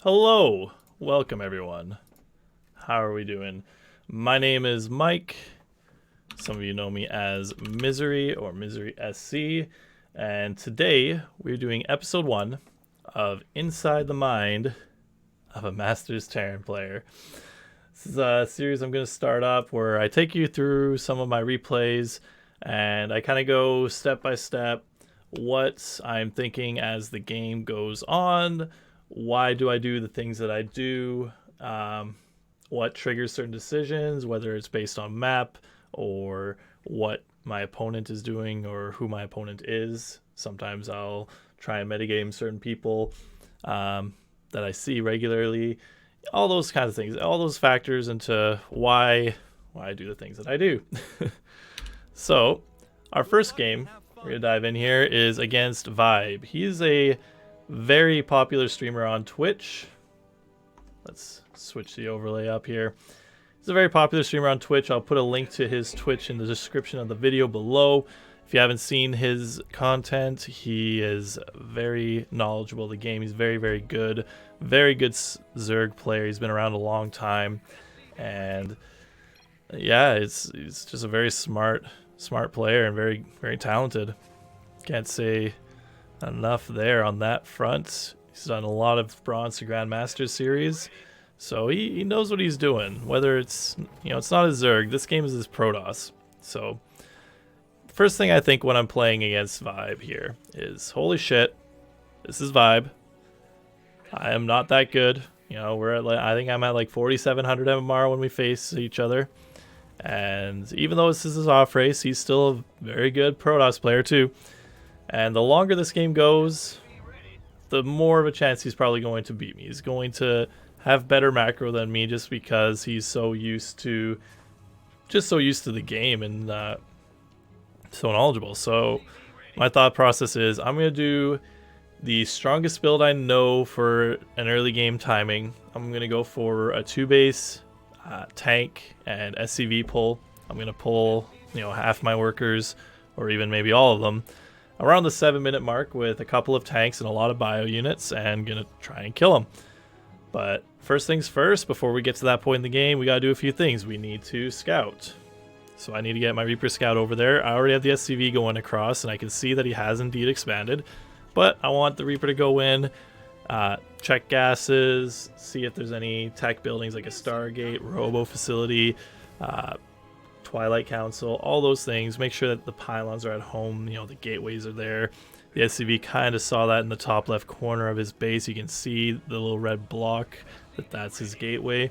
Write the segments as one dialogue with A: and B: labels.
A: Hello, welcome everyone. How are we doing? My name is Mike. Some of you know me as Misery or Misery SC, and today we're doing episode 1 of Inside the Mind of a Masters Terran player. This is a series I'm going to start up where I take you through some of my replays and I kind of go step by step what I'm thinking as the game goes on. Why do I do the things that I do? What triggers certain decisions, whether it's based on map or what my opponent is doing or who my opponent is. Sometimes I'll try and metagame certain people that I see regularly. All those kinds of things, all those factors into why I do the things that I do. So our first game we're going to dive in here is against Vibe. He's a very popular streamer on Twitch. Let's switch the overlay up here. He's a very popular streamer on Twitch. I'll put a link to his Twitch in the description of the video below. If you haven't seen his content, he is very knowledgeable of the game. He's very good Zerg player. He's been around a long time, and yeah, he's just a very smart player and very talented. Can't say enough there on that front. He's done a lot of Bronze to Grandmaster series, so he knows what he's doing. Whether it's, it's not a Zerg. This game is his Protoss. So first thing I think when I'm playing against Vibe here is, holy shit, this is Vibe. I am not that good. We're at I think I'm at like 4,700 MMR when we face each other. And even though this is his off race, he's still a very good Protoss player too. And the longer this game goes, the more of a chance he's probably going to beat me. He's going to have better macro than me just because he's so used to the game and so knowledgeable. So my thought process is I'm going to do the strongest build I know for an early game timing. I'm going to go for a 2-base tank and SCV pull. I'm going to pull half my workers or even maybe all of them around the 7-minute mark with a couple of tanks and a lot of bio units, and gonna try and kill them. But first things first, before we get to that point in the game, we gotta do a few things. We need to scout. So I need to get my Reaper Scout over there. I already have the SCV going across, and I can see that he has indeed expanded. But I want the Reaper to go in, check gases, see if there's any tech buildings like a Stargate, Robo Facility, Twilight Council, all those things. Make sure that the pylons are at home, the gateways are there. The SCV kind of saw that in the top left corner of his base. You can see the little red block, that's his gateway.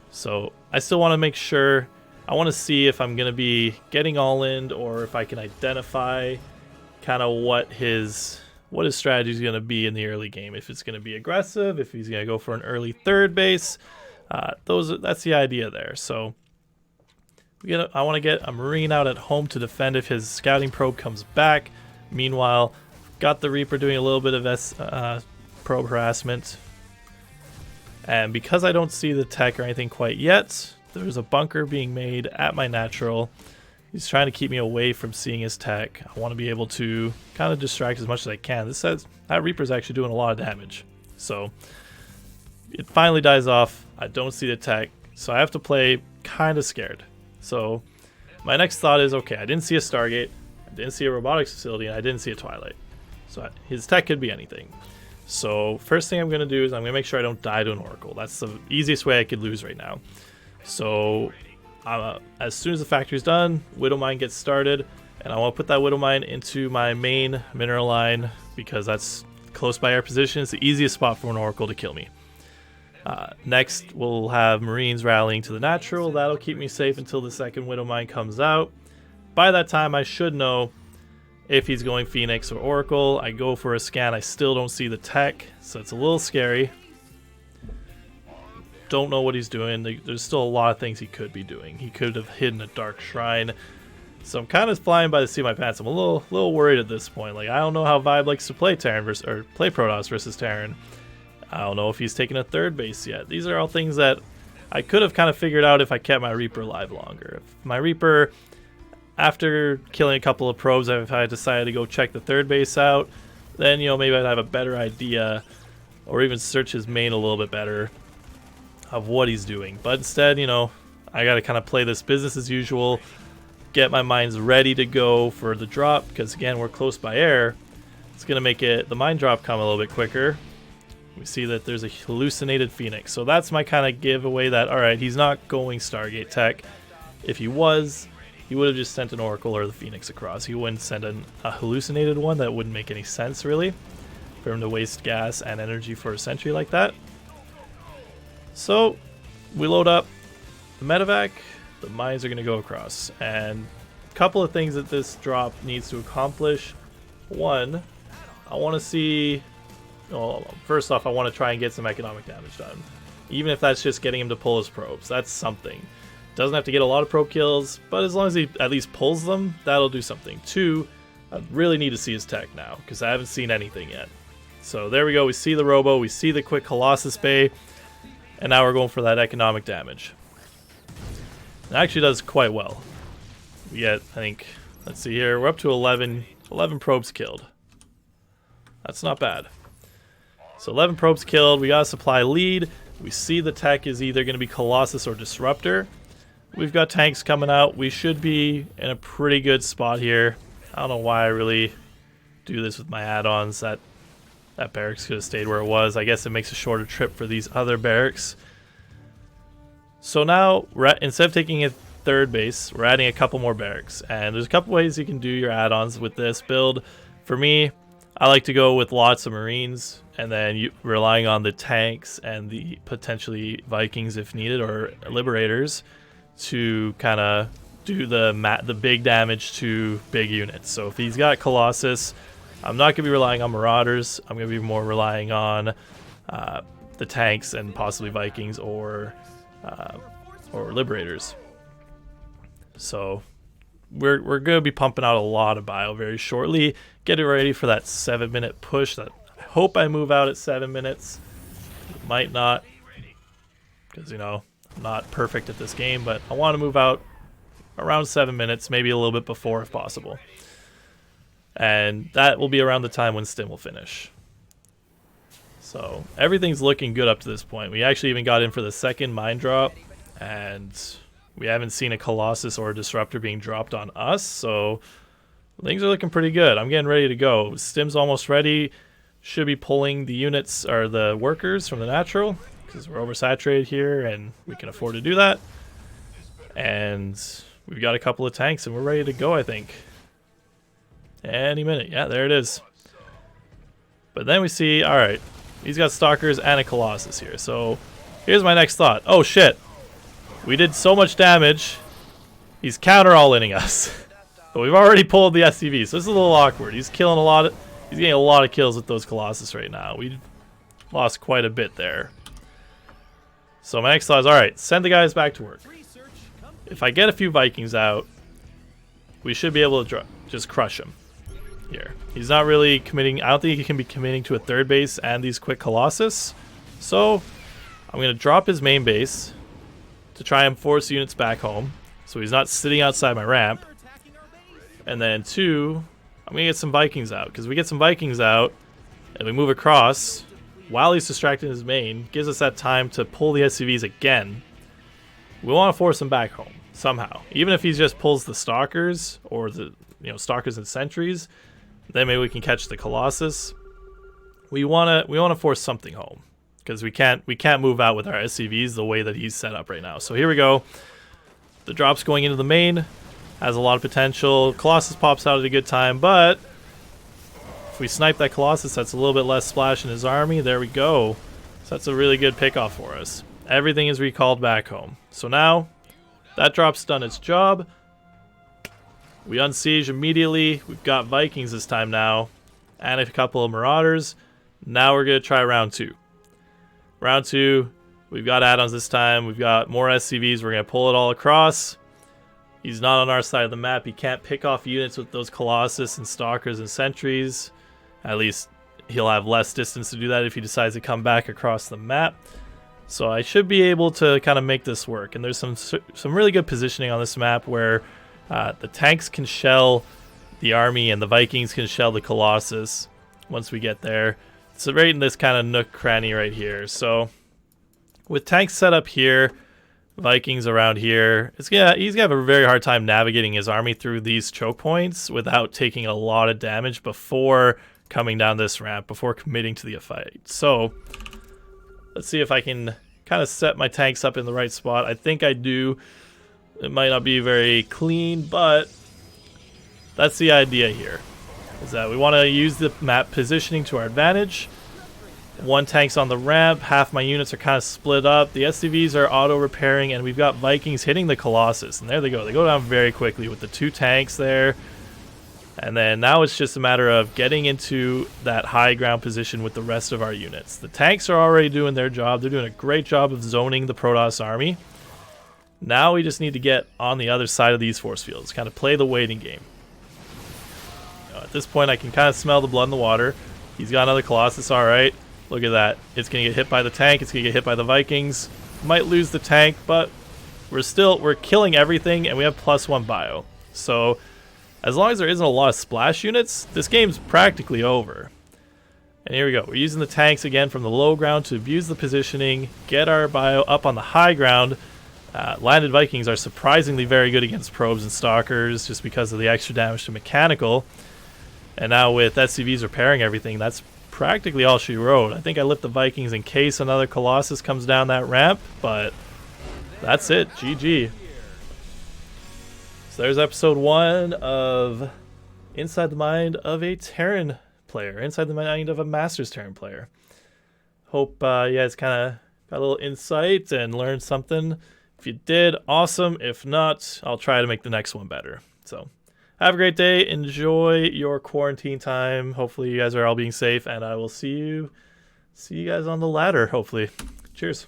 A: So I still want to make sure, I want to see if I'm going to be getting all in or if I can identify kind of what his strategy is going to be in the early game. If it's going to be aggressive, if he's going to go for an early third base, that's the idea there. So I want to get a Marine out at home to defend if his scouting probe comes back. Meanwhile, got the Reaper doing a little bit of probe harassment. And because I don't see the tech or anything quite yet, there's a bunker being made at my natural. He's trying to keep me away from seeing his tech. I want to be able to kind of distract as much as I can. This says that Reaper's actually doing a lot of damage. So it finally dies off. I don't see the tech, so I have to play kind of scared. So my next thought is, okay, I didn't see a Stargate, I didn't see a robotics facility, and I didn't see a Twilight. So his tech could be anything. So first thing I'm going to do is I'm going to make sure I don't die to an Oracle. That's the easiest way I could lose right now. So as soon as the factory's done, Widow Mine gets started, and I want to put that Widow Mine into my main mineral line because that's close by our position. It's the easiest spot for an Oracle to kill me. Next, we'll have Marines rallying to the natural. That'll keep me safe until the second Widow Mine comes out. By that time, I should know if he's going Phoenix or Oracle. I go for a scan. I still don't see the tech, so it's a little scary. Don't know what he's doing. There's still a lot of things he could be doing. He could have hidden a Dark Shrine. So I'm kind of flying by the seat of my pants. I'm a little worried at this point. Like, I don't know how Vibe likes to play Terran play Protoss versus Terran. I don't know if he's taken a third base yet. These are all things that I could have kind of figured out if I kept my Reaper alive longer. If my Reaper, after killing a couple of probes, if I decided to go check the third base out, then maybe I'd have a better idea or even search his main a little bit better of what he's doing. But instead, you know, I got to kind of play this business as usual, get my mines ready to go for the drop, because again, we're close by air. It's going to make the mine drop come a little bit quicker. We see that there's a hallucinated Phoenix. So that's my kind of giveaway that, alright, he's not going Stargate tech. If he was, he would have just sent an Oracle or the Phoenix across. He wouldn't send a hallucinated one. That wouldn't make any sense, really, for him to waste gas and energy for a sentry like that. So we load up the medevac. The mines are going to go across. And a couple of things that this drop needs to accomplish. One, I want to see... Well, first off, I want to try and get some economic damage done. Even if that's just getting him to pull his probes. That's something. Doesn't have to get a lot of probe kills, but as long as he at least pulls them, that'll do something. Two, I really need to see his tech now, because I haven't seen anything yet. So there we go. We see the Robo. We see the quick Colossus Bay. And now we're going for that economic damage. It actually does quite well. We get, I think, let's see here. We're up to 11 probes killed. That's not bad. So 11 probes killed, we got a supply lead. We see the tech is either going to be Colossus or Disruptor. We've got tanks coming out. We should be in a pretty good spot here. I don't know why I really do this with my add-ons. That barracks could have stayed where it was. I guess it makes a shorter trip for these other barracks. So now, instead of taking a third base, we're adding a couple more barracks. And there's a couple ways you can do your add-ons with this build. For me, I like to go with lots of Marines, and then relying on the tanks and the potentially Vikings if needed, or Liberators, to kind of do the big damage to big units. So if he's got Colossus, I'm not going to be relying on Marauders. I'm going to be more relying on the tanks and possibly Vikings or Liberators. So we're going to be pumping out a lot of bio very shortly. Get it ready for that 7-minute push. That I hope I move out at 7 minutes. Might not, because, you know, I'm not perfect at this game, but I want to move out around 7 minutes, maybe a little bit before if possible. And that will be around the time when Stim will finish. So everything's looking good up to this point. We actually even got in for the second mine drop, and we haven't seen a Colossus or a Disruptor being dropped on us, so things are looking pretty good. I'm getting ready to go. Stim's almost ready. Should be pulling the units or the workers from the natural, because we're oversaturated here and we can afford to do that. And we've got a couple of tanks and we're ready to go, I think. Any minute. Yeah, there it is. But then we see, alright, he's got Stalkers and a Colossus here. So here's my next thought. Oh shit. We did so much damage. He's counter-all-inning us. But we've already pulled the SCV, so this is a little awkward. He's killing a lot of... He's getting a lot of kills with those Colossus right now. We lost quite a bit there. So my next thought is, alright, send the guys back to work. If I get a few Vikings out, we should be able to just crush him here. He's not really committing... I don't think he can be committing to a third base and these quick Colossus. So I'm going to drop his main base to try and force units back home, so he's not sitting outside my ramp. And then two, I'm going to get some Vikings out, because we get some Vikings out and we move across while he's distracting his main, gives us that time to pull the SCVs again. We want to force him back home somehow. Even if he just pulls the Stalkers or the Stalkers and Sentries, then maybe we can catch the Colossus. We want to force something home, because we can't move out with our SCVs the way that he's set up right now. So here we go. The drop's going into the main. Has a lot of potential. Colossus pops out at a good time, but if we snipe that Colossus, that's a little bit less splash in his army. There we go. So that's a really good pickoff for us. Everything is recalled back home. So now that drop's done its job. We unsiege immediately. We've got Vikings this time now, and a couple of Marauders. Now we're going to try round two. Round two, we've got add-ons this time. We've got more SCVs. We're going to pull it all across. He's not on our side of the map. He can't pick off units with those Colossus and Stalkers and Sentries. At least he'll have less distance to do that if he decides to come back across the map. So I should be able to kind of make this work. And there's some really good positioning on this map where the tanks can shell the army and the Vikings can shell the Colossus once we get there. It's right in this kind of nook cranny right here. So with tanks set up here, Vikings around here, he's gonna have a very hard time navigating his army through these choke points without taking a lot of damage before coming down this ramp, before committing to the fight. So let's see if I can kind of set my tanks up in the right spot. I think I do. It might not be very clean, but that's the idea here, is that we want to use the map positioning to our advantage. One tank's on the ramp, half my units are kind of split up. The SCVs are auto-repairing, and we've got Vikings hitting the Colossus. And there they go. They go down very quickly with the 2 tanks there. And then now it's just a matter of getting into that high ground position with the rest of our units. The tanks are already doing their job. They're doing a great job of zoning the Protoss army. Now we just need to get on the other side of these force fields, kind of play the waiting game. At this point, I can kind of smell the blood in the water. He's got another Colossus, alright. Look at that. It's going to get hit by the tank. It's going to get hit by the Vikings. Might lose the tank, but we're killing everything, and we have +1 bio. So as long as there isn't a lot of splash units, this game's practically over. And here we go. We're using the tanks again from the low ground to abuse the positioning, get our bio up on the high ground. Landed Vikings are surprisingly very good against probes and stalkers just because of the extra damage to mechanical. And now with SCVs repairing everything, that's practically all she wrote. I think I lift the Vikings in case another Colossus comes down that ramp, but that's it. GG. So there's episode 1 of Inside the Mind of a Terran player. Inside the Mind of a Masters Terran player. Hope you guys kind of got a little insight and learned something. If you did, awesome. If not, I'll try to make the next one better. So have a great day. Enjoy your quarantine time. Hopefully you guys are all being safe, and I will see you guys on the ladder, hopefully. Cheers.